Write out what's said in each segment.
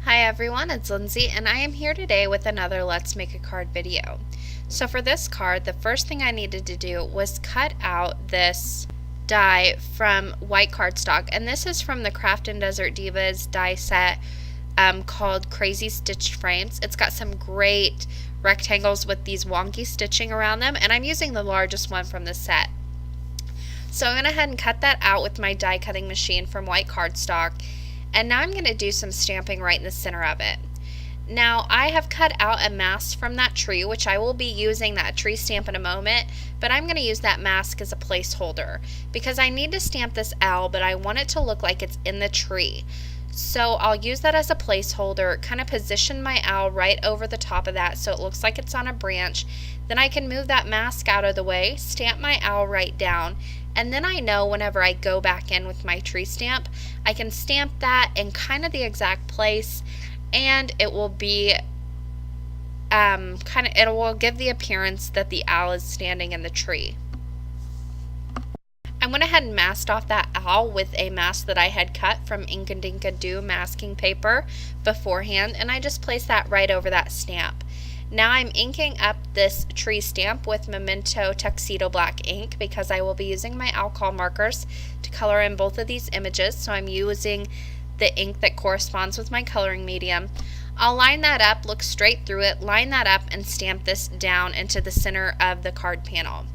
Hi everyone, it's Lindsay and I am here today with another Let's Make a Card video. So for this card, the first thing I needed to do was cut out this die from white cardstock, and this is from the Craft and Desert Divas die set called Crazy Stitched Frames. It's got some great rectangles with these wonky stitching around them, and I'm using the largest one from the set. So I'm going to go ahead and cut that out with my die cutting machine from white cardstock. And now I'm going to do some stamping right in the center of it. Now I have cut out a mask from that tree, which I will be using that tree stamp in a moment, but I'm going to use that mask as a placeholder because I need to stamp this owl, but I want it to look like it's in the tree. So I'll use that as a placeholder, kind of position my owl right over the top of that so it looks like it's on a branch. Then I can move that mask out of the way, stamp my owl right down, and then I know whenever I go back in with my tree stamp, I can stamp that in kind of the exact place, and it will be it will give the appearance that the owl is standing in the tree. I went ahead and masked off that owl with a mask that I had cut from Ink and Dinkadoo masking paper beforehand, and I just placed that right over that stamp. Now I'm inking up this tree stamp with Memento Tuxedo Black ink because I will be using my alcohol markers to color in both of these images, so I'm using the ink that corresponds with my coloring medium. I'll line that up, look straight through it, line that up, and stamp this down into the center of the card panel.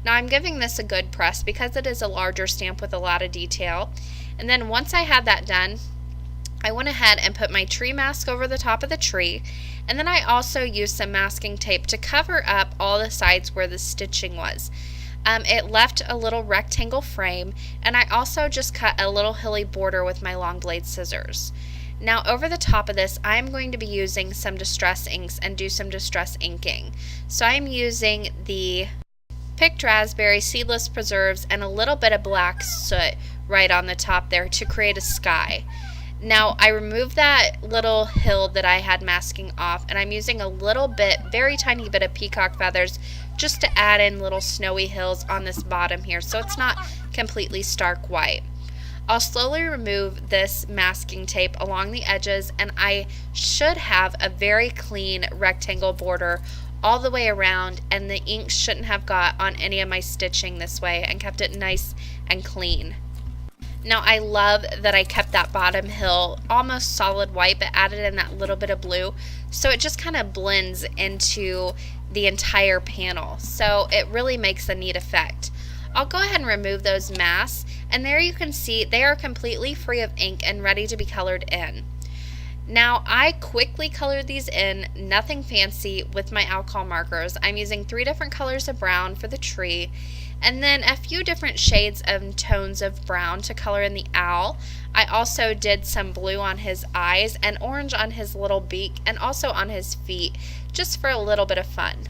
Now I'm giving this a good press because it is a larger stamp with a lot of detail. And then once I had that done, I went ahead and put my tree mask over the top of the tree, and then I also used some masking tape to cover up all the sides where the stitching was. It left a little rectangle frame, and I also just cut a little hilly border with my long blade scissors. Now over the top of this, I'm going to be using some distress inks and do some distress inking. So I'm using the picked raspberry, seedless preserves, and a little bit of black soot right on the top there to create a sky. Now I removed that little hill that I had masking off, and I'm using a little bit, very tiny bit of peacock feathers just to add in little snowy hills on this bottom here so it's not completely stark white. I'll slowly remove this masking tape along the edges, and I should have a very clean rectangle border all the way around, and the ink shouldn't have got on any of my stitching this way and kept it nice and clean. Now I love that I kept that bottom hill almost solid white but added in that little bit of blue so it just kind of blends into the entire panel, so it really makes a neat effect. I'll go ahead and remove those masks, and there you can see they are completely free of ink and ready to be colored in. Now I quickly colored these in, nothing fancy, with my alcohol markers. I'm using 3 different colors of brown for the tree, and then a few different shades of tones of brown to color in the owl. I also did some blue on his eyes and orange on his little beak and also on his feet, just for a little bit of fun.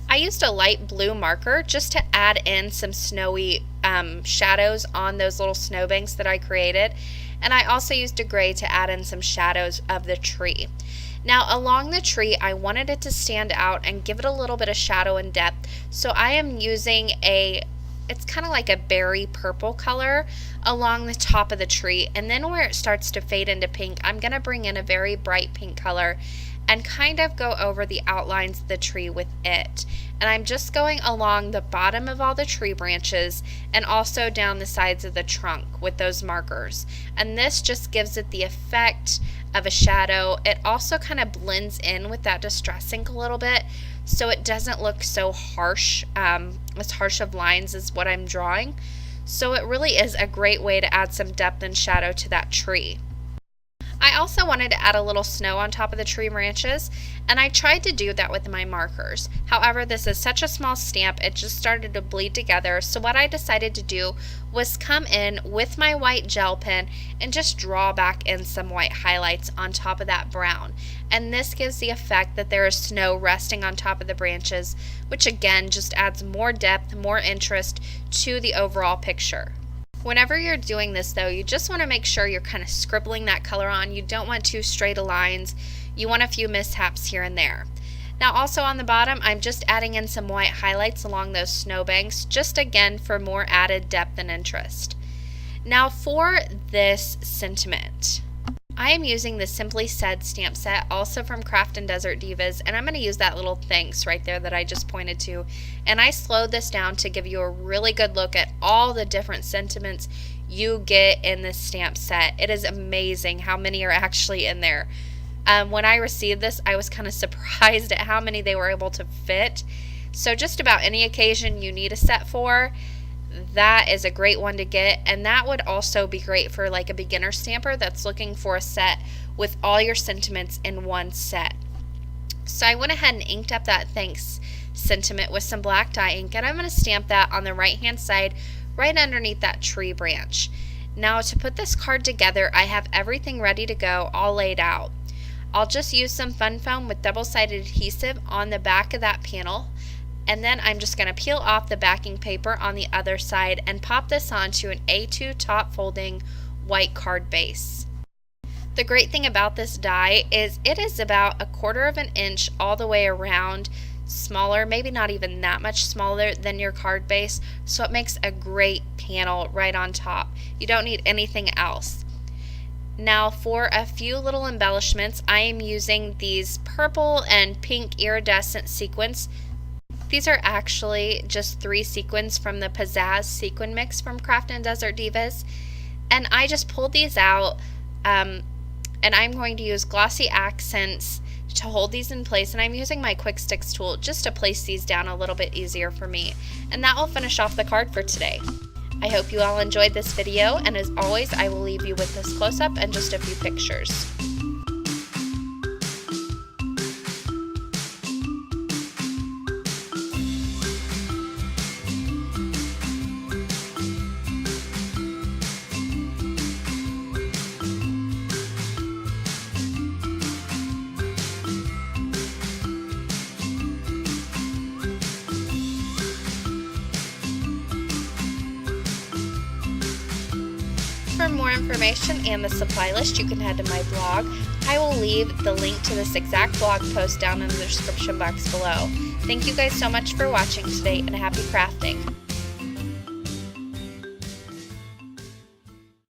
I used a light blue marker just to add in some snowy shadows on those little snowbanks that I created, and I also used a gray to add in some shadows of the tree. Now along the tree I wanted it to stand out and give it a little bit of shadow and depth, so I am using it's kind of like a berry purple color along the top of the tree, and then where it starts to fade into pink I'm going to bring in a very bright pink color and kind of go over the outlines of the tree with it. And I'm just going along the bottom of all the tree branches and also down the sides of the trunk with those markers. And this just gives it the effect of a shadow. It also kind of blends in with that distress ink a little bit, so it doesn't look so harsh, as harsh of lines as what I'm drawing. So it really is a great way to add some depth and shadow to that tree. I also wanted to add a little snow on top of the tree branches, and I tried to do that with my markers. However, this is such a small stamp, it just started to bleed together, so what I decided to do was come in with my white gel pen and just draw back in some white highlights on top of that brown. And this gives the effect that there is snow resting on top of the branches, which again just adds more depth, more interest to the overall picture. Whenever you're doing this though, you just want to make sure you're kind of scribbling that color on. You don't want too straight of lines. You want a few mishaps here and there. Now also on the bottom, I'm just adding in some white highlights along those snowbanks, just again for more added depth and interest. Now for this sentiment, I am using the Simply Said stamp set, also from Craft and Desert Divas, and I'm going to use that little thanks right there that I just pointed to. And I slowed this down to give you a really good look at all the different sentiments you get in this stamp set. It is amazing how many are actually in there. When I received this, I was kind of surprised at how many they were able to fit. So just about any occasion you need a set for, that is a great one to get. And that would also be great for like a beginner stamper that's looking for a set with all your sentiments in one set. So I went ahead and inked up that thanks sentiment with some black dye ink, and I'm going to stamp that on the right hand side right underneath that tree branch. Now to put this card together, I have everything ready to go, all laid out. I'll just use some fun foam with double-sided adhesive on the back of that panel, and then I'm just going to peel off the backing paper on the other side and pop this onto an A2 top folding white card base. The great thing about this die is it is about 1/4 of an inch all the way around, smaller, maybe not even that much smaller than your card base, so it makes a great panel right on top. You don't need anything else. Now for a few little embellishments, I am using these purple and pink iridescent sequins. These are actually just 3 sequins from the Pizzazz sequin mix from Craft and Desert Divas, and I just pulled these out, and I'm going to use glossy accents to hold these in place, and I'm using my Quick Sticks tool just to place these down a little bit easier for me. And that will finish off the card for today. I hope you all enjoyed this video, and as always, I will leave you with this close-up and just a few pictures. For more information and the supply list, you can head to my blog. I will leave the link to this exact blog post down in the description box below. Thank you guys so much for watching today, and happy crafting!